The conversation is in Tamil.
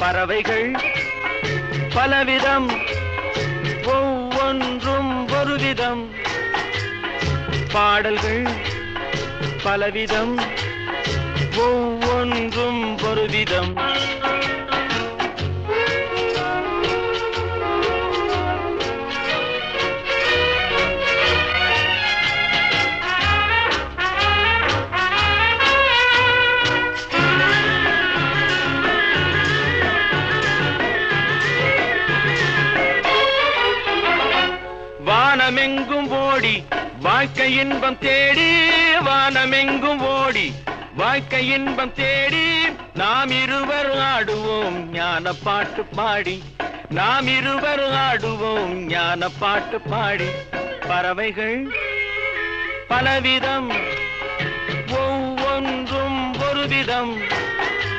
பறவைகள் பலவிதம், ஒவ்வொன்றும் ஒரு விதம். பாடல்கள் பலவிதம், ஒவ்வொன்றும் ஒரு விதம். வானமெங்கும் ஓடி வாழ்க்கை இன்பம் தேடி, வானமெங்கும் ஓடி வாழ்க்கை இன்பம் தேடி, நாம் இருவர் ஆடுவோம் ஞான பாட்டு பாடி, நாம் இருவர் ஆடுவோம் ஞான பாட்டு பாடி. பறவைகள் பலவிதம், ஒவ்வொன்றும் ஒரு விதம்.